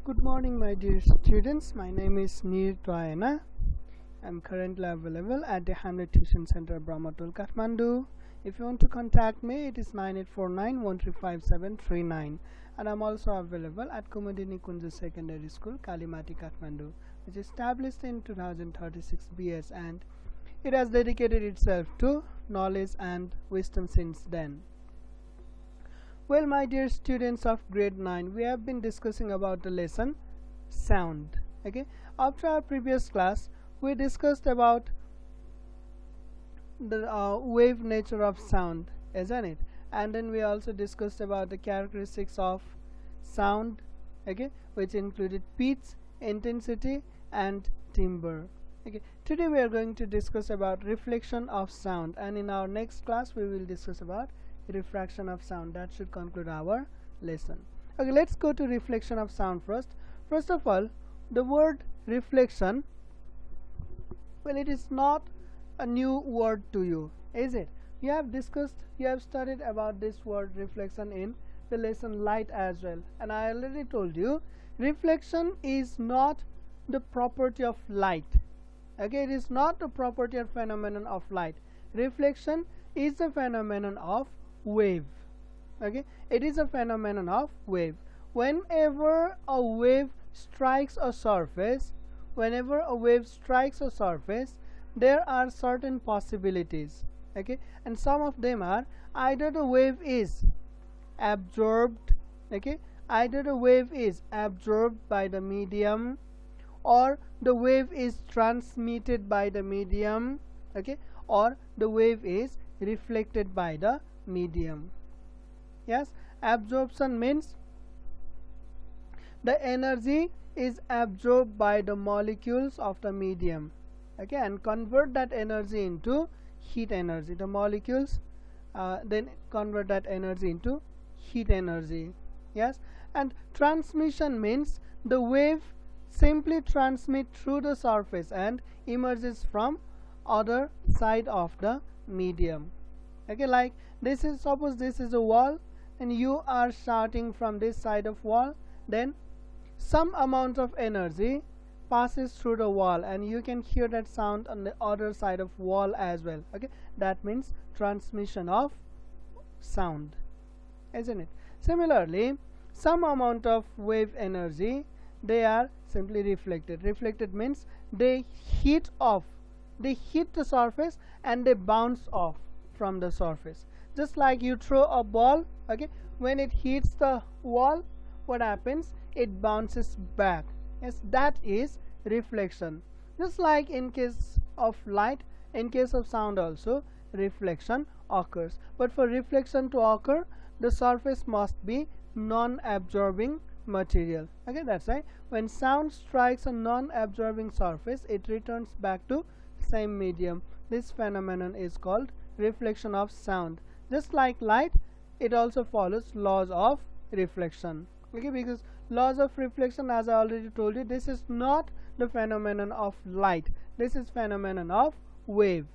Good morning, my dear students. My name is Neer Toyana. I'm currently available at the Hamlet Tuition Center, Brahmatul, Kathmandu. If you want to contact me, it is 9849-135739. And I'm also available at Kumudini Secondary School, Kalimati, Kathmandu, which is established in 2036 BS, and it has dedicated itself to knowledge and wisdom since then. Well, my dear students of grade 9, we have been discussing about the lesson sound. Okay, after our previous class we discussed about the wave nature of sound, isn't it? And then we also discussed about the characteristics of sound, okay, which included pitch, intensity and timbre. Okay, today we are going to discuss about reflection of sound, and in our next class we will discuss about refraction of sound. That should conclude our lesson. Okay, let's go to reflection of sound first. First of all, the word reflection, well, it is not a new word to you, is it? You have studied about this word reflection in the lesson light as well, and I already told you reflection is not the property of light. Okay, it is not the property or phenomenon of light. Reflection is a phenomenon of wave. Okay, it is a phenomenon of wave. Whenever a wave strikes a surface, there are certain possibilities. Okay, and some of them are either the wave is absorbed, okay, either the wave is absorbed by the medium, or the wave is transmitted by the medium, okay, or the wave is reflected by the medium. Yes, absorption means the energy is absorbed by the molecules of the medium, okay, and convert that energy into heat energy. The molecules then convert that energy into heat energy. Yes, and transmission means the wave simply transmit through the surface and emerges from other side of the medium. Okay, like this is, suppose this is a wall and you are starting from this side of wall, then some amount of energy passes through the wall and you can hear that sound on the other side of wall as well. Okay, that means transmission of sound, isn't it? Similarly, some amount of wave energy, they are simply reflected. Reflected means they hit the surface and they bounce off from the surface. Just like you throw a ball, okay, when it hits the wall, what happens? It bounces back. Yes, that is reflection. Just like in case of light, in case of sound also reflection occurs. But for reflection to occur, the surface must be non-absorbing material. Okay, that's right. When sound strikes a non-absorbing surface, it returns back to same medium. This phenomenon is called reflection of sound. Just like light, it also follows laws of reflection. Okay, because laws of reflection, as I already told you, this is not the phenomenon of light. This is phenomenon of wave.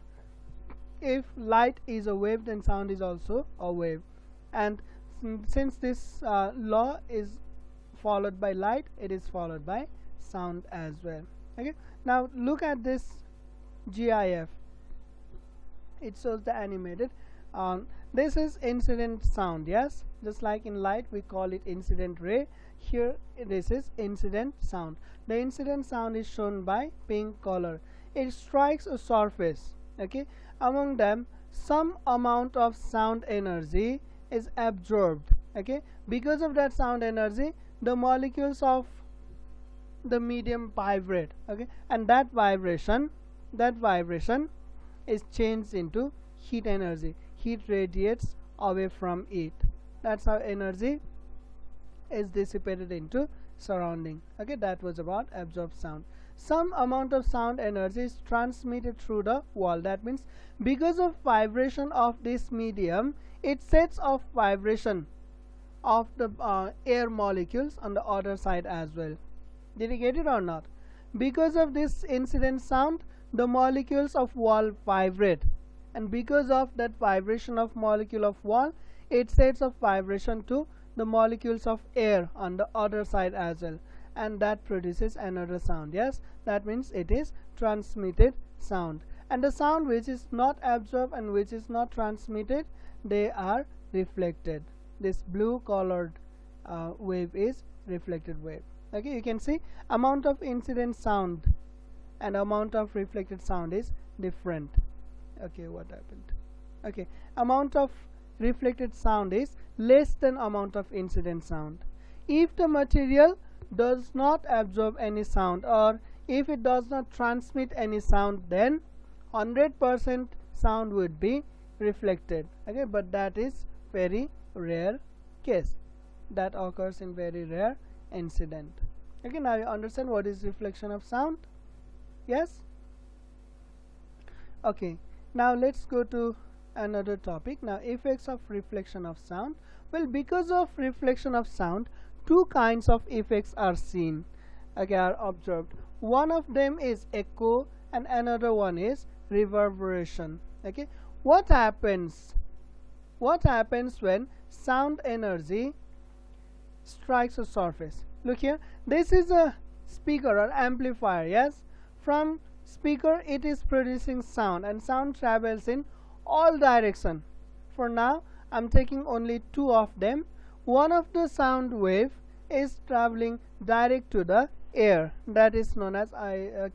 If light is a wave, then sound is also a wave. And since this law is followed by light, it is followed by sound as well. Okay, now look at this GIF. It shows the animated. This is incident sound. Yes, just like in light we call it incident ray, here this is incident sound. The incident sound is shown by pink color. It strikes a surface, okay, among them some amount of sound energy is absorbed. Okay, because of that sound energy, the molecules of the medium vibrate. Okay, and that vibration is changed into heat energy. Heat radiates away from it. That's how energy is dissipated into surrounding. Okay, that was about absorbed sound. Some amount of sound energy is transmitted through the wall. That means because of vibration of this medium, it sets off vibration of the air molecules on the other side as well. Did you get it or not? Because of this incident sound, the molecules of wall vibrate, and because of that vibration of molecule of wall, it sets off vibration to the molecules of air on the other side as well, and that produces another sound. Yes, that means it is transmitted sound. And the sound which is not absorbed and which is not transmitted, they are reflected. This blue colored wave is reflected wave. Okay, you can see amount of incident sound and amount of reflected sound is different. Okay, what happened? Okay, amount of reflected sound is less than amount of incident sound. If the material does not absorb any sound, or if it does not transmit any sound, then 100% sound would be reflected. Okay, but that is very rare case. That occurs in very rare incident. Okay, now you understand what is reflection of sound? Yes? Okay, now let's go to another topic. Now, effects of reflection of sound. Well, because of reflection of sound, two kinds of effects are seen, okay, are observed. One of them is echo and another one is reverberation. Okay, what happens when sound energy strikes a surface? Look here, this is a speaker or amplifier. Yes, from speaker it is producing sound, and sound travels in all direction. For now I'm taking only two of them. One of the sound wave is traveling direct to the air, that is known as I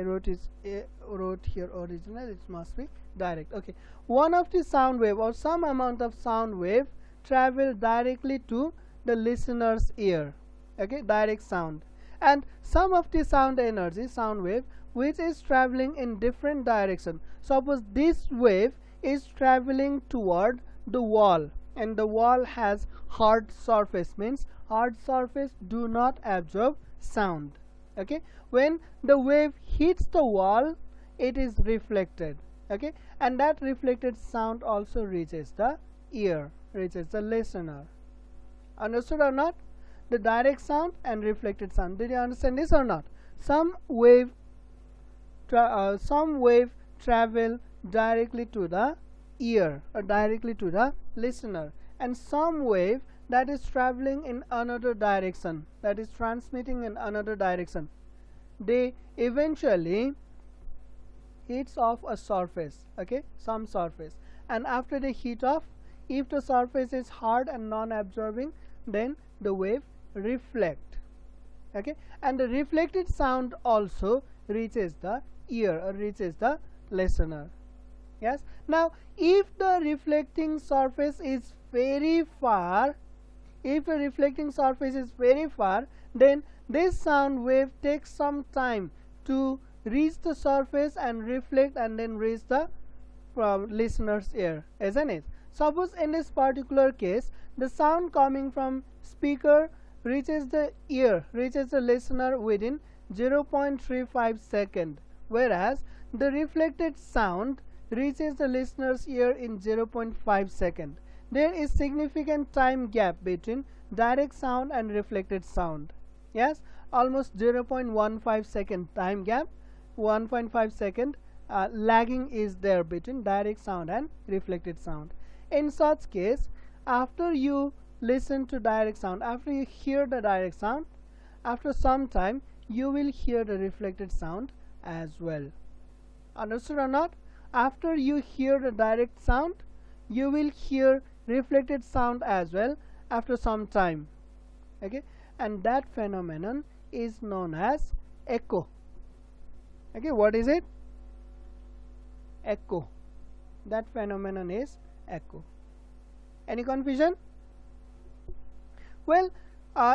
wrote here original, it must be direct. Okay, one of the sound wave or some amount of sound wave travel directly to the listener's ear. Okay, direct sound. And some of the sound energy, sound wave, which is traveling in different direction. Suppose this wave is traveling toward the wall, and the wall has hard surface, means hard surface do not absorb sound. Okay, when the wave hits the wall, it is reflected. Okay, and that reflected sound also reaches the ear, reaches the listener. Understood or not? The direct sound and reflected sound. Did you understand this or not? Some wave travel directly to the ear or directly to the listener, and some wave that is traveling in another direction, that is transmitting in another direction, they eventually hits off a surface. Okay, some surface, and after they hit off, if the surface is hard and non-absorbing, then the wave reflect. Okay, and the reflected sound also reaches the ear or reaches the listener. Yes, now if the reflecting surface is very far, then this sound wave takes some time to reach the surface and reflect and then reach the listener's ear, isn't it? Suppose in this particular case, the sound coming from speaker reaches the ear, reaches the listener within 0.35 seconds, whereas the reflected sound reaches the listener's ear in 0.5 seconds. There is significant time gap between direct sound and reflected sound. Yes, almost 0.15 second time gap, 1.5 second lagging is there between direct sound and reflected sound. In such case, after you listen to direct sound, after you hear the direct sound, after some time you will hear the reflected sound as well. Understood or not? After you hear the direct sound, you will hear reflected sound as well after some time. Okay, and that phenomenon is known as echo. Okay, what is it? Echo. That phenomenon is echo. Any confusion? Well,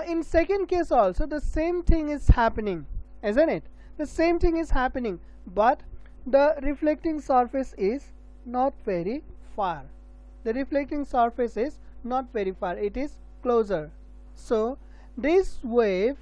in second case also the same thing is happening, isn't it? The same thing is happening, but the reflecting surface is not very far. The reflecting surface is not very far, it is closer. So this wave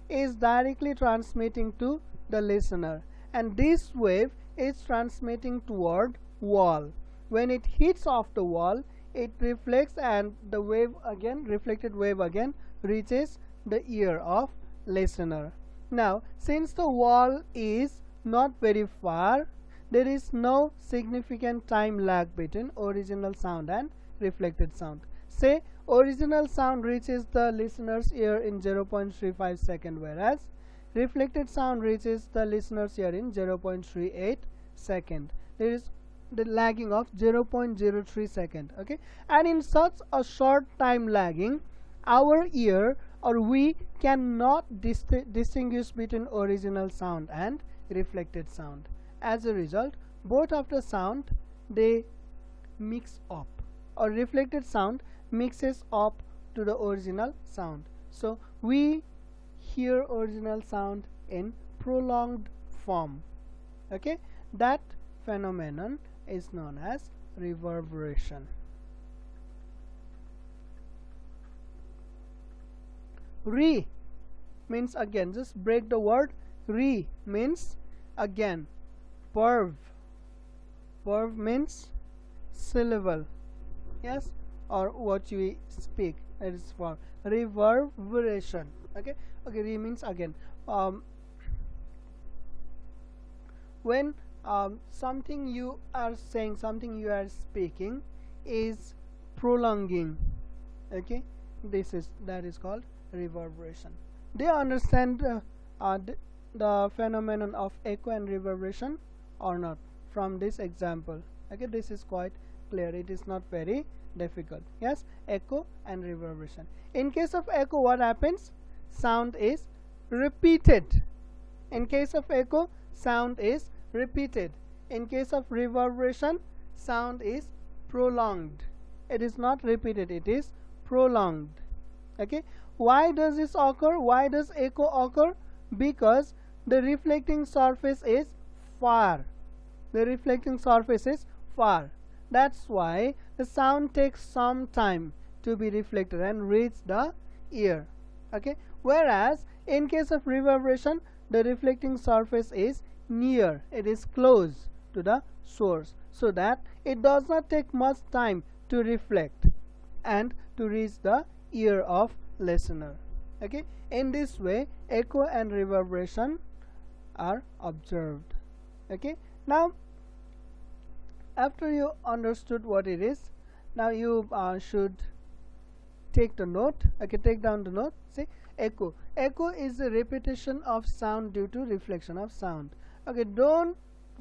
is directly transmitting to the listener, and this wave is transmitting toward wall. When it hits off the wall, it reflects, and the wave again, reflected wave again, reaches the ear of listener. Now, since the wall is not very far, there is no significant time lag between original sound and reflected sound. Say original sound reaches the listener's ear in 0.35 second, whereas reflected sound reaches the listener's ear in 0.38 second. There is the lagging of 0.03 second. Okay, and in such a short time lagging, our ear or we cannot distinguish between original sound and reflected sound. As a result, both of the sound they mix up, or reflected sound mixes up to the original sound. So we hear original sound in prolonged form. Okay, that phenomenon is known as reverberation. Re means again, just break the word. Re means again. Perv means syllable, yes, or what we speak. That is for reverberation. Okay, re means again. When something you are saying, something you are speaking is prolonging, okay, that is called reverberation. Do you understand the phenomenon of echo and reverberation or not from this example? Okay, this is quite clear. It is not very difficult. Yes, echo and reverberation. In case of echo, what happens? Sound is repeated. In case of echo, sound is repeated. In case of reverberation, sound is prolonged. It is not repeated, it is prolonged. Okay, why does this occur? Why does echo occur? Because the reflecting surface is far. The reflecting surface is far. That's why the sound takes some time to be reflected and reach the ear. Okay, whereas in case of reverberation, the reflecting surface is near, it is close to the source, so that it does not take much time to reflect and to reach the ear of listener. Okay, in this way echo and reverberation are observed. Okay, now after you understood what it is, now you should take the note. Okay, take down the note. See, echo is a repetition of sound due to reflection of sound. Okay, don't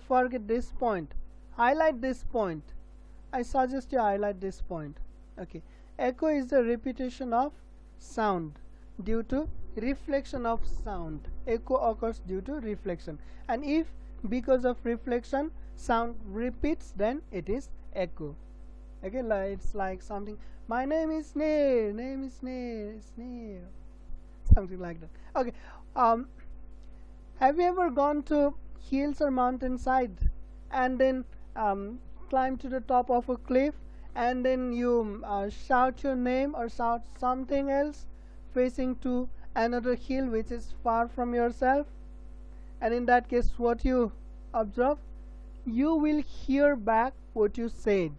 forget this point. Highlight this point. I suggest you highlight this point. Okay, echo is the repetition of sound due to reflection of sound. Echo occurs due to reflection, and if because of reflection sound repeats, then it is echo. Okay, it's like something, my name is Snail, Snail, something like that. Okay, have you ever gone to hills or mountainside and then climb to the top of a cliff and then you shout your name or shout something else facing to another hill which is far from yourself, and in that case what you observe? You will hear back what you said.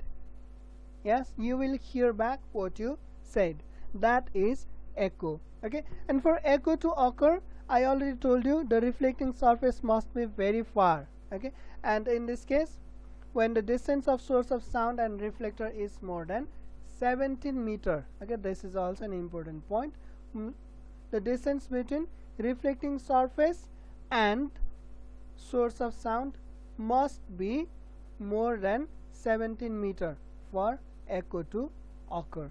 Yes, you will hear back what you said. That is echo. Okay, and for echo to occur, I already told you the reflecting surface must be very far. Okay, and in this case, when the distance of source of sound and reflector is more than 17 meter. Okay, this is also an important point. The distance between reflecting surface and source of sound must be more than 17 meter for echo to occur.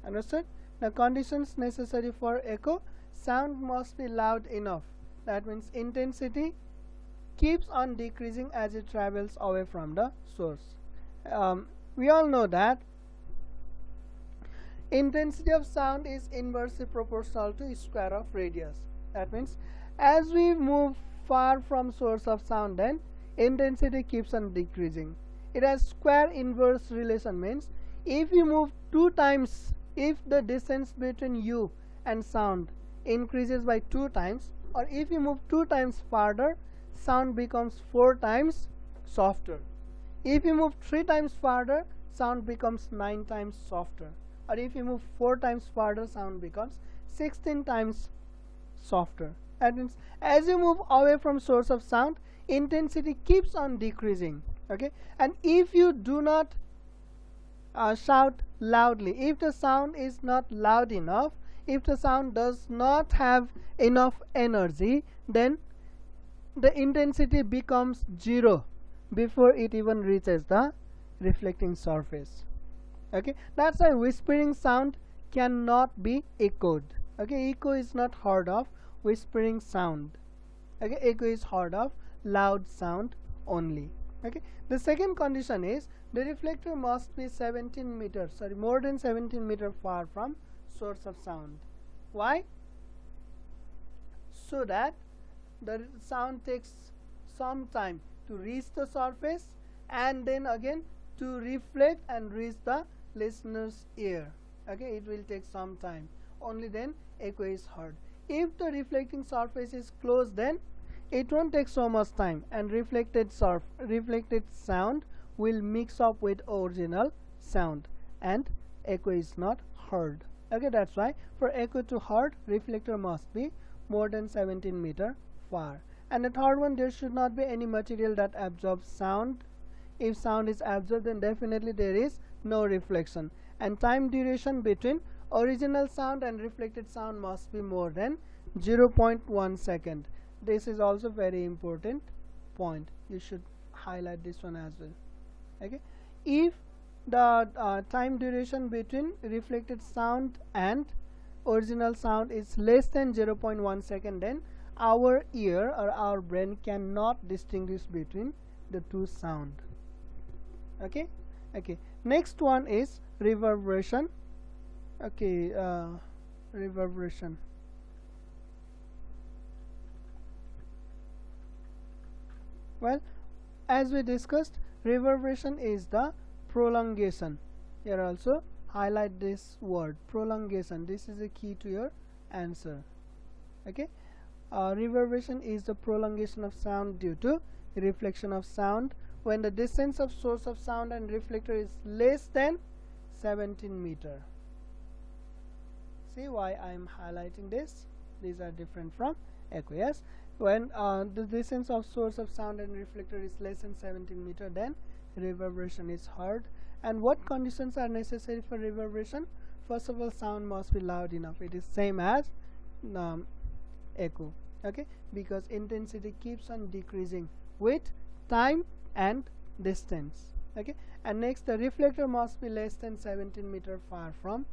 Understood? The conditions necessary for echo: sound must be loud enough. That means intensity keeps on decreasing as it travels away from the source. We all know that intensity of sound is inversely proportional to square of radius. That means as we move far from source of sound, then intensity keeps on decreasing. It has square inverse relation, means if you move 2 times, if the distance between you and sound increases by 2 times, or if you move 2 times farther, sound becomes 4 times softer. If you move 3 times farther, sound becomes 9 times softer. Or if you move 4 times farther, sound becomes 16 times softer. That means as you move away from source of sound, intensity keeps on decreasing. Okay, and if you do not shout loudly. If the sound is not loud enough, if the sound does not have enough energy, then the intensity becomes 0 before it even reaches the reflecting surface. Okay, that's why whispering sound cannot be echoed. Okay, echo is not heard of whispering sound. Okay, echo is heard of loud sound only. Okay, the second condition is the reflector must be 17 meters, sorry, more than 17 meter far from source of sound. Why? So that the sound takes some time to reach the surface and then again to reflect and reach the listener's ear. Okay, it will take some time. Only then echo is heard. If the reflecting surface is close, then it won't take so much time, and reflected sound will mix up with original sound and echo is not heard. Okay, that's why for echo to heard, reflector must be more than 17 meter far. And the third one, there should not be any material that absorbs sound. If sound is absorbed, then definitely there is no reflection. And time duration between original sound and reflected sound must be more than 0.1 second. This is also very important point. You should highlight this one as well. Okay, if the time duration between reflected sound and original sound is less than 0.1 second, then our ear or our brain cannot distinguish between the two sound. Okay, okay. Next one is reverberation. Okay, reverberation. Well, as we discussed, reverberation is the prolongation. Here also highlight this word, prolongation. This is a key to your answer. Okay, reverberation is the prolongation of sound due to reflection of sound when the distance of source of sound and reflector is less than 17 meter. See why I am highlighting this? These are different from echo. Yes, when the distance of source of sound and reflector is less than 17 meter, then reverberation is heard. And what conditions are necessary for reverberation? First of all, sound must be loud enough. It is same as echo. Okay, because intensity keeps on decreasing with time and distance. Okay, and next, the reflector must be less than 17 meter far from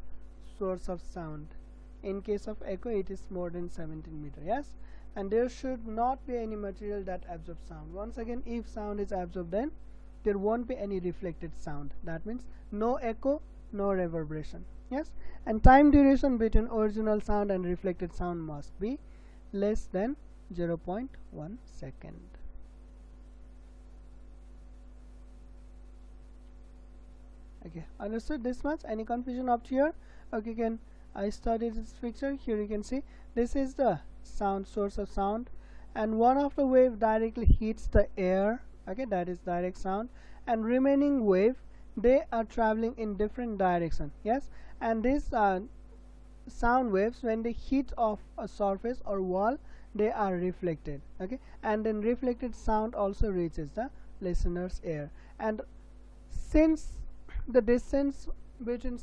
source of sound. In case of echo, it is more than 17 meter. Yes, and there should not be any material that absorbs sound. Once again, if sound is absorbed, then there won't be any reflected sound. That means no echo, no reverberation. Yes, and time duration between original sound and reflected sound must be less than 0.1 second. Okay, understood this much? Any confusion up here? Okay, can I studied this picture. Here you can see this is the sound, source of sound, and one of the wave directly hits the air. Okay, that is direct sound, and remaining wave, they are traveling in different direction. Yes, and these sound waves, when they hit off a surface or wall, they are reflected. Okay, and then reflected sound also reaches the listener's ear. And since the distance between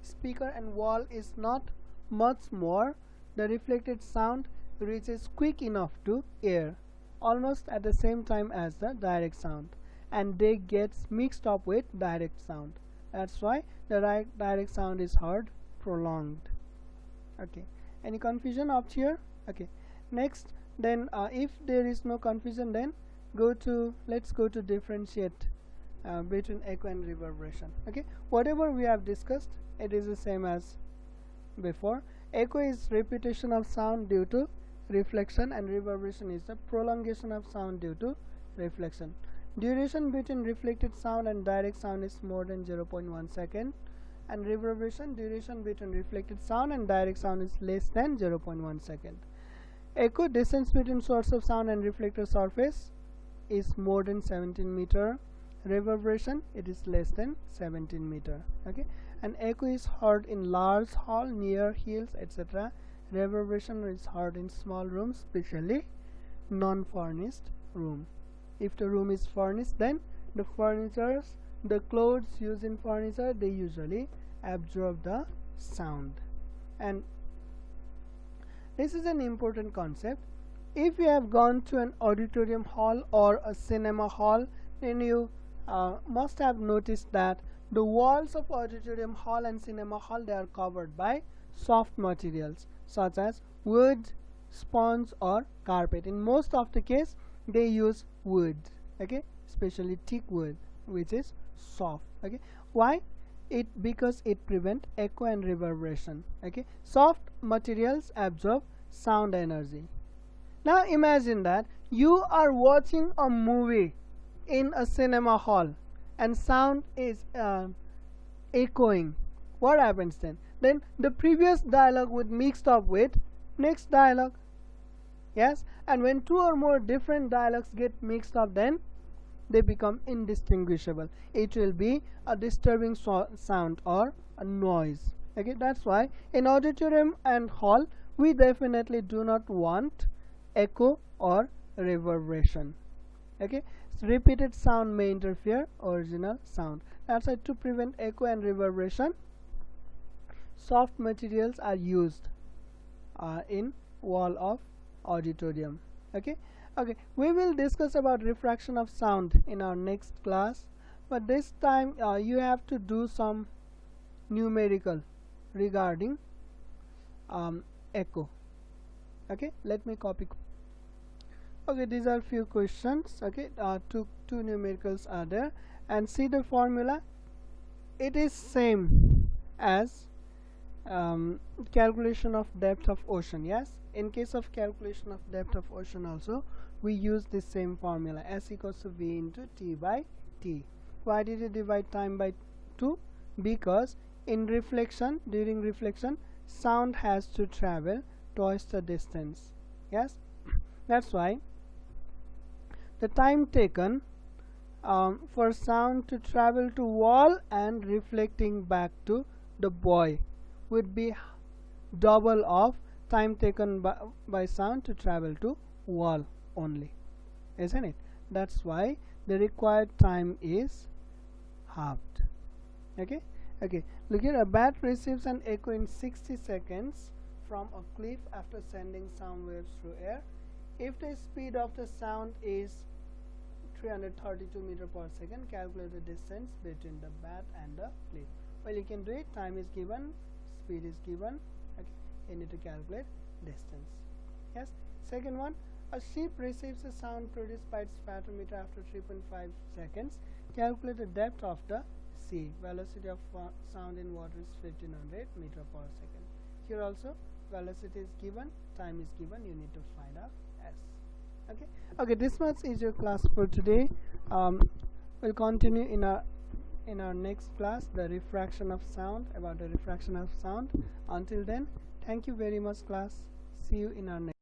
speaker and wall is not much more, the reflected sound reaches quick enough to ear, almost at the same time as the direct sound, and they gets mixed up with direct sound. That's why the direct sound is heard prolonged. Okay, any confusion up here? Okay, next, then if there is no confusion, then let's go to differentiate between echo and reverberation. Okay, whatever we have discussed, it is the same as before. Echo is repetition of sound due to reflection, and reverberation is the prolongation of sound due to reflection. Duration between reflected sound and direct sound is more than 0.1 second, and reverberation, duration between reflected sound and direct sound is less than 0.1 second. Echo, distance between source of sound and reflector surface is more than 17 meter. Reverberation, it is less than 17 meter. Okay, and echo is heard in large hall, near hills, etc. Reverberation is heard in small rooms, especially non-furnished room. If the room is furnished, then the furnitures the clothes used in furniture, they usually absorb the sound. And this is an important concept. If you have gone to an auditorium hall or a cinema hall, then you must have noticed that the walls of auditorium hall and cinema hall, they are covered by soft materials such as wood, sponge or carpet. In most of the case they use wood, okay, especially teak wood, which is soft. Okay, why? Because it prevent echo and reverberation. Okay, soft materials absorb sound energy. Now imagine that you are watching a movie in a cinema hall and sound is echoing. What happens then? Then the previous dialogue would mixed up with next dialogue. Yes, and when two or more different dialogues get mixed up, then they become indistinguishable. It will be a disturbing sound or a noise. Okay, that's why in auditorium and hall we definitely do not want echo or reverberation. Okay, so repeated sound may interfere original sound. That's why to prevent echo and reverberation, soft materials are used in wall of auditorium. Okay, we will discuss about refraction of sound in our next class, but this time you have to do some numerical regarding echo. Okay, let me copy. Okay, these are few questions. Okay, two numericals are there, and see the formula. It is same as calculation of depth of ocean. Yes, in case of calculation of depth of ocean also we use the same formula, S equals to V into T by T. Why did you divide time by 2? Because in reflection, during reflection, sound has to travel twice the distance. Yes, that's why the time taken for sound to travel to wall and reflecting back to the boy would be double of time taken by sound to travel to wall only, isn't it? That's why the required time is halved. Okay, look here. A bat receives an echo in 60 seconds from a cliff after sending sound waves through air. If the speed of the sound is 332 meters per second, calculate the distance between the bat and the cliff. Well, you can do it. Time is given, speed is given. Okay, you need to calculate distance. Yes. Second one, a ship receives a sound produced by its photometer after 3.5 seconds. Calculate the depth of the sea. Velocity of sound in water is 1500 meters per second. Here also velocity is given, time is given. You need to find out S. Okay, this much is your class for today. We'll continue in our next class, the refraction of sound, about the refraction of sound. Until then, thank you very much, class. See you in our next